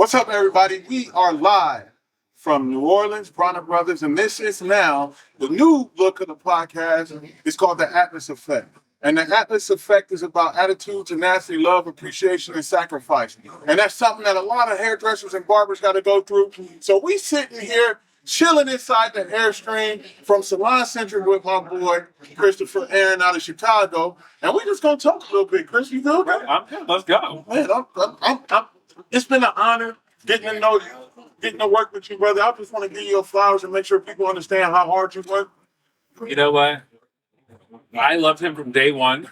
What's up, everybody? We are live from New Orleans, Bronner Brothers, and this is now the new look of the podcast. It's called the Atlas Effect. And the Atlas Effect is about attitude, tenacity, love, appreciation, and sacrifice. And that's something that a lot of hairdressers and barbers got to go through. So we sitting here chilling inside the Airstream from Salon Centric with my boy, Christopher Aaron out of Chicago. And we just going to talk a little bit. Chris, you feel good? I'm good. Let's go. Man, it's been an honor getting to know you, getting to work with you, brother. I just want to give you your flowers and make sure people understand how hard you work. You know what? I loved him from day one.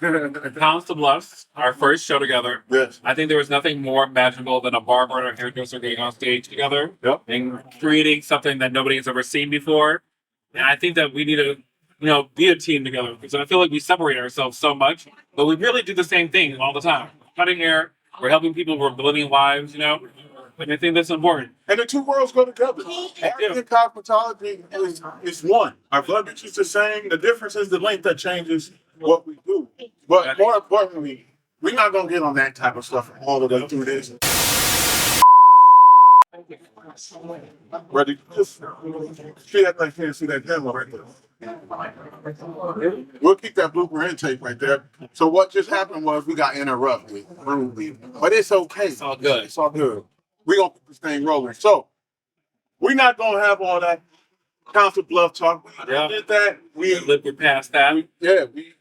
Pounds to Bluffs, our first show together. Yes. I think there was nothing more magical than a barber and a hairdresser getting on stage together. Yep. And creating something that nobody has ever seen before. And I think that we need to, be a team together because I feel like we separate ourselves so much, but we really do the same thing all the time. Cutting hair, we're helping people, we're living lives, And I think that's important. And the two worlds go together. Art and cosmetology is one. Our blood is the same. The difference is the length that changes what we do. But more importantly, we're not going to get on that type of stuff all the way through this. Ready? Just see that like here, see that demo right there. We'll keep that blooper intake right there. So what just happened was we got interrupted. But it's okay. It's all good. It's all good. We're going to keep this thing rolling. So, we're not going to have all that Council Bluff talk. We did that. We're past that.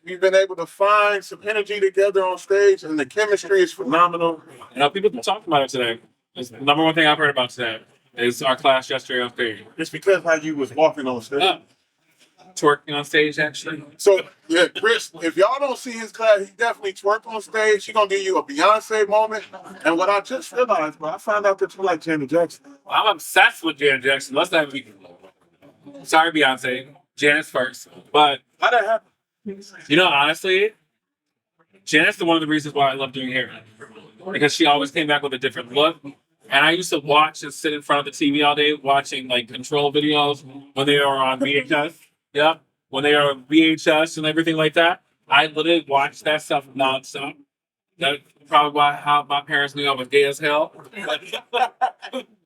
We've been able to find some energy together on stage, and the chemistry is phenomenal. People been talking about it today. It's the number one thing I've heard about today is our class yesterday on stage. It's because how you was walking on stage. Twerking on stage, actually. So, Chris, if y'all don't see his class, he definitely twerked on stage. He's going to give you a Beyonce moment. And what I just realized, bro, I found out that you like Janet Jackson. I'm obsessed with Janet Jackson. Let's not be... Sorry, Beyonce. Janet's first. But, How'd that happen? Honestly, Janet's one of the reasons why I love doing hair. Because she always came back with a different look. And I used to watch and sit in front of the TV all day watching, control videos when they were on VHS. Yep. When they are VHS and everything like that, I literally watched that stuff nonstop. That's probably how my parents knew I was gay as hell.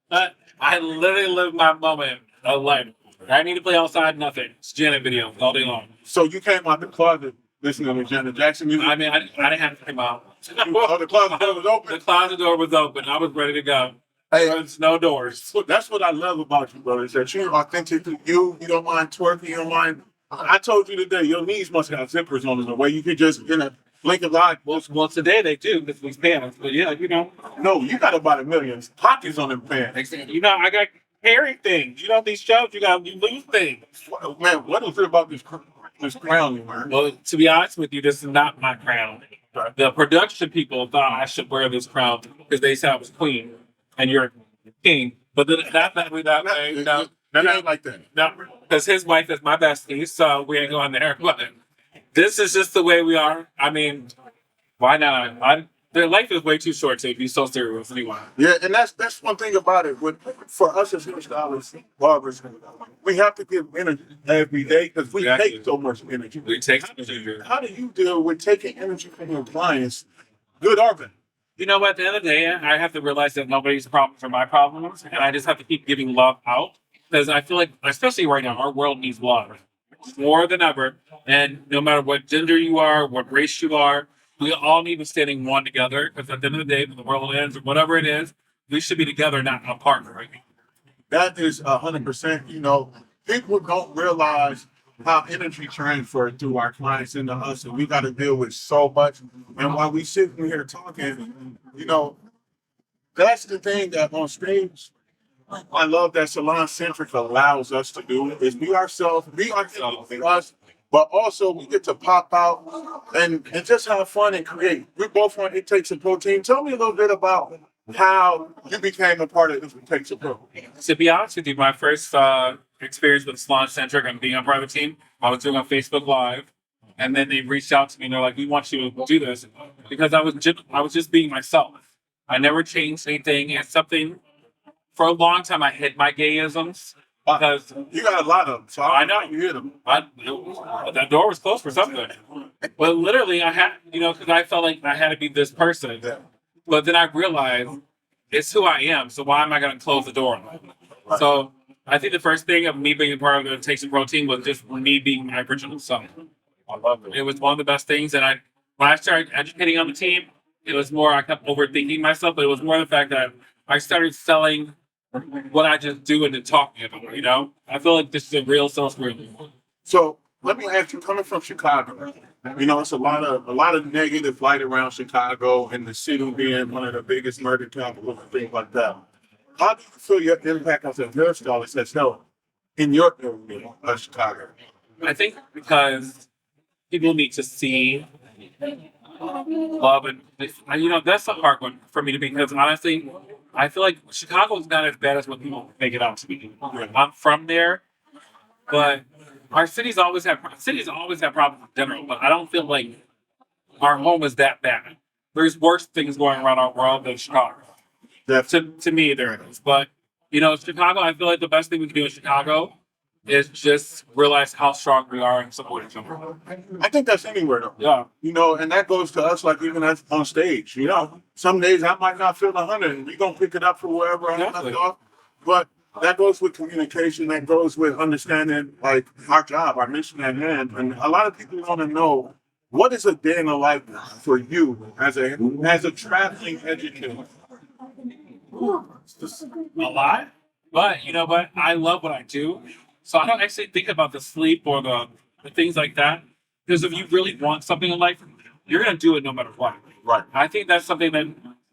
But I literally lived my moment of life. I need to play outside, nothing. It's Janet video all day long. So you came out the closet listening to Janet Jackson music? I mean, I didn't have to come out. Oh, the closet door was open? The closet door was open. I was ready to go. Hey, there's no doors. So that's what I love about you, brother, is that you're authentically you. You don't mind twerking. You don't mind. I told you today, your knees must have zippers on them, the way you could just, blink an eye. Well, today they do, because we pants. But yeah, No, you got about 1 million pockets on them pants. I got hairy things. These shows, you lose things. Man, what is it about this crown you wear? Well, to be honest with you, this is not my crown. The production people thought I should wear this crown because they said I was queen and you're a king. But then that's not way. No, ain't like that. No, because his wife is my bestie, so we ain't going there. But this is just the way we are. I mean, why not? Their life is way too short to be so serious anyway. Yeah, and that's one thing about it. For us as hairstylists, barbers, we have to give energy every day because we take so much energy. We take energy. How do you deal with taking energy from your clients, good or bad? You know what? At the end of the day, I have to realize that nobody's problems are my problems, and I just have to keep giving love out because I feel like, especially right now, our world needs love more than ever. And no matter what gender you are, what race you are, we all need to stand in one together because at the end of the day, when the world ends or whatever it is, we should be together, not apart, right? That is 100%. People don't realize how energy transfers through our clients into us, and we got to deal with so much. And while we sitting here talking, that's the thing that on stage, I love that Salon Centric allows us to do is be ourselves, be us. But also, we get to pop out and just have fun and create. We both want It Takes a Pro team. Tell me a little bit about how you became a part of It Takes a Pro. To be honest with you, my first experience with Salon Centric and being a part of a team, I was doing a Facebook Live. And then they reached out to me and they're like, we want you to do this. Because I was just being myself. I never changed anything. It's something, for a long time, I hid my gayisms. Because you got a lot of them, so I know you hear them. That door was closed for something. But literally, I had, because I felt like I had to be this person. Yeah. But then I realized it's who I am. So why am I going to close the door on that? Right. So I think the first thing of me being a part of the Take Some Protein was just me being my original self. I love it. It was one of the best things. And when I started educating on the team, it was more, I kept overthinking myself, but it was more the fact that I started selling what I just do and then talking about it, you know? I feel like this is a real sales career. So let me ask you, coming from Chicago, you know, it's a lot of negative light around Chicago and the city being one of the biggest murder capitals and things like that. How do you feel your impact as a hairstylist has helped in your area of Chicago? I think because people need to see love and you know that's a hard one for me to because honestly I feel like Chicago's not as bad as what people make it out to be. I'm from there, but our cities always have problems in general. But I don't feel like our home is that bad. There's worse things going around our world than Chicago. To me, there is. But you know, Chicago. I feel like the best thing we can do in Chicago is just realize how strong we are and support each other. I think that's anywhere though. Yeah. You know, and that goes to us like even as on stage. You know, some days I might not feel 100 and we're gonna pick it up for wherever I left off. But that goes with communication, that goes with understanding like our job, our mission at hand. And a lot of people want to know what is a day in the life for you as a traveling educator? A lot. But you know what? I love what I do. So I don't actually think about the sleep or the things like that. Because if you really want something in life, you're gonna do it no matter what. Right. I think that's something that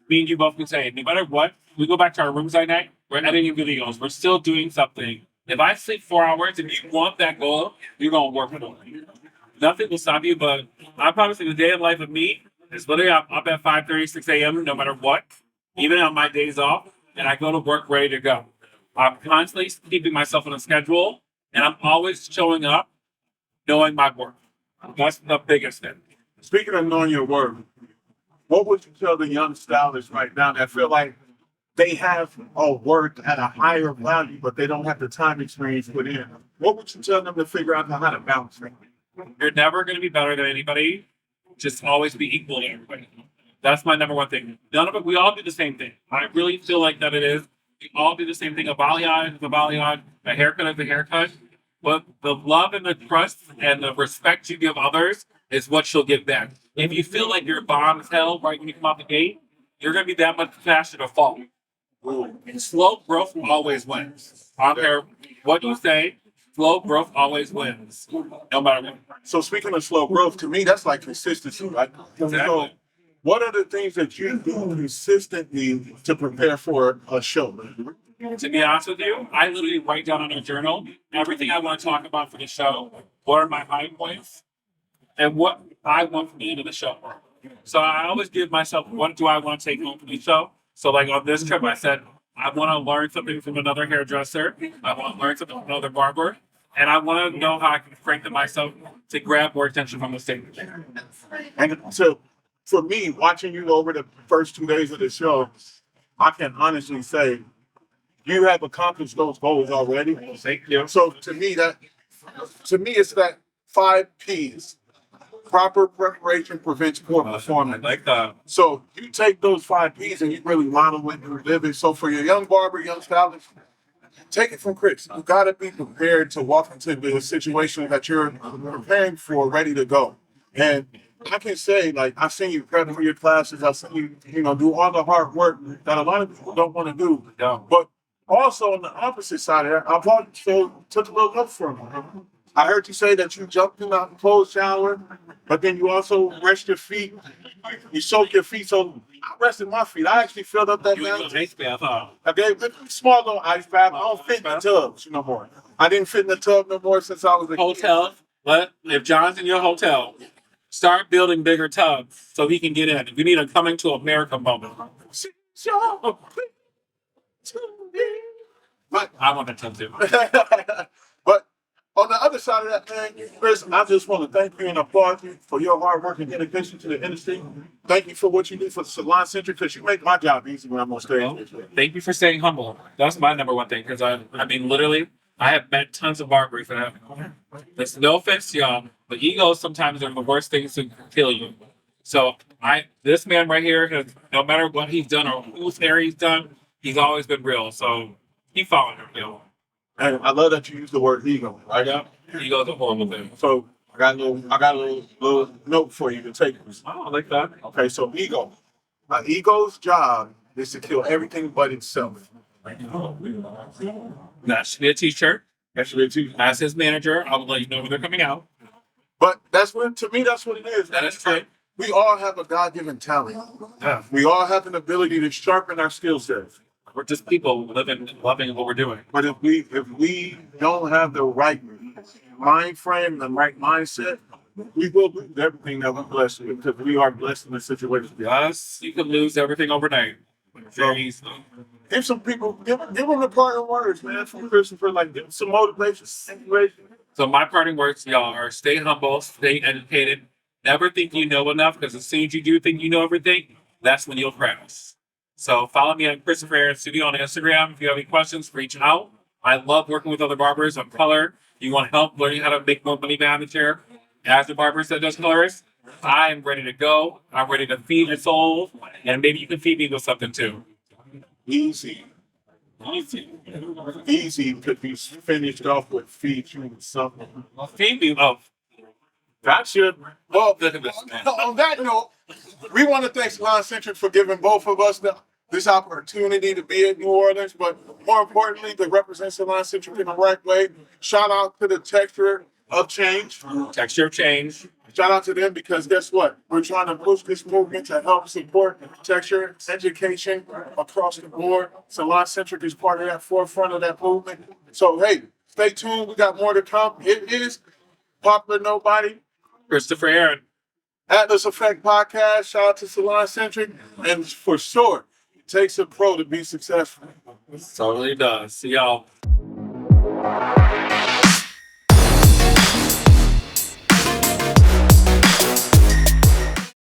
me and you both can say. No matter what, we go back to our rooms at night, we're editing videos, we're still doing something. If I sleep 4 hours and you want that goal, you're gonna work for it. Nothing will stop you, but I promise you the day in life of me is literally I'm up at 5:30, 6 a.m. no matter what, even on my days off, and I go to work ready to go. I'm constantly keeping myself on a schedule, and I'm always showing up knowing my work. That's the biggest thing. Speaking of knowing your work, what would you tell the young stylists right now that feel like they have a work at a higher value, but they don't have the time experience put in? What would you tell them to figure out how to balance it? You're never going to be better than anybody. Just always be equal to everybody. That's my number one thing. None of it. We all do the same thing. I really feel like that it is. We all do the same thing. A balayage is a balayage. A haircut is a haircut. But the love and the trust and the respect you give others is what you'll get back. If you feel like you're bomb as hell right when you come out the gate, you're going to be that much faster to fall. Slow growth always wins. I don't care what you say. Slow growth always wins, no matter what. So speaking of slow growth, to me, that's like consistency, right? Exactly. So what are the things that you do consistently to prepare for a show? To be honest with you, I literally write down on a journal everything I want to talk about for the show, what are my high points, and what I want from the end of the show. So I always give myself, what do I want to take home from the show? So like on this trip, I said, I want to learn something from another hairdresser. I want to learn something from another barber. And I want to know how I can strengthen myself to grab more attention from the stage. And so for me, watching you over the first 2 days of the show, I can honestly say you have accomplished those goals already. Thank you. So to me, it's that 5 P's. Proper preparation prevents poor performance. Like that. So you take those 5 P's and you really model it and live it. So for your young barber, young stylist, take it from Chris. You gotta be prepared to walk into the situation that you're preparing for, ready to go. And I can say, like, I've seen you prep for your classes. I've seen you, do all the hard work that a lot of people don't want to do. Yeah. But also on the opposite side of that, took a little look from you. I heard you say that you jumped in the cold shower, but then you also rest your feet. You soak your feet. So I rested my feet. I actually filled up that You mountain. an ice bath, huh? I gave it a small little ice bath. I don't fit in the tubs no more. I didn't fit in the tub no more since I was a kid. Hotel. If John's in your hotel, start building bigger tubs so he can get in. We need a coming to America moment. But I want that tub too. but on the other side of that, man, Chris, I just want to thank you and applaud you for your hard work and dedication to the industry. Thank you for what you do for Salon Centric, because you make my job easy when I'm on stage. Well, thank you for staying humble. That's my number one thing, because I mean, literally, I have met tons of barbers that have. There's no offense to y'all, but egos sometimes are the worst things to kill you. So This man right here has, no matter what he's done or whose hair he's done, he's always been real. So keep following him, yo. And I love that you use the word ego, right? Yeah, ego's a horrible thing. So I got a little note for you to take. Oh, I like that. Okay, so ego. An ego's job is to kill everything but itself. That should be a t-shirt. That should be too. As his manager, I will let you know when they're coming out. But that's what, to me, that's what it is. That is true. We all have a God-given talent. Yeah. We all have an ability to sharpen our skill sets. We're just people living and loving what we're doing. But if we don't have the right mind frame, the right mindset, we will lose everything that we're blessed with because we are blessed in this situation. Yes, you can lose everything overnight. Very easily. Give some people, give them the parting words, man, from Christopher. Like, give them some motivation, inspiration. So my parting words, y'all, are stay humble, stay educated. Never think you know enough, because as soon as you do think you know everything, that's when you'll crash. So follow me on Christopher Aaron Studio on Instagram. If you have any questions, reach out. I love working with other barbers on color. You want help learning how to make more money behind the chair as the barber that does colors? I am ready to go. I'm ready to feed the soul, and maybe you can feed me with something too. Easy could be finished off with feed you with something. Feed me love. That should. Well, Look at this, man. on that note, we want to thank Salon Centric for giving both of us this opportunity to be in New Orleans, but more importantly, to represent Salon Centric in the right way. Shout out to the Texture of Change. Texture of change. Shout out to them because guess what? We're trying to push this movement to help support texture education across the board. Salon Centric is part of that forefront of that movement. So, hey, stay tuned. We got more to come. It is Popular Nobody. Christopher Aaron. Atlas Effect Podcast. Shout out to Salon Centric. And for sure, it takes a pro to be successful. Totally does. See y'all.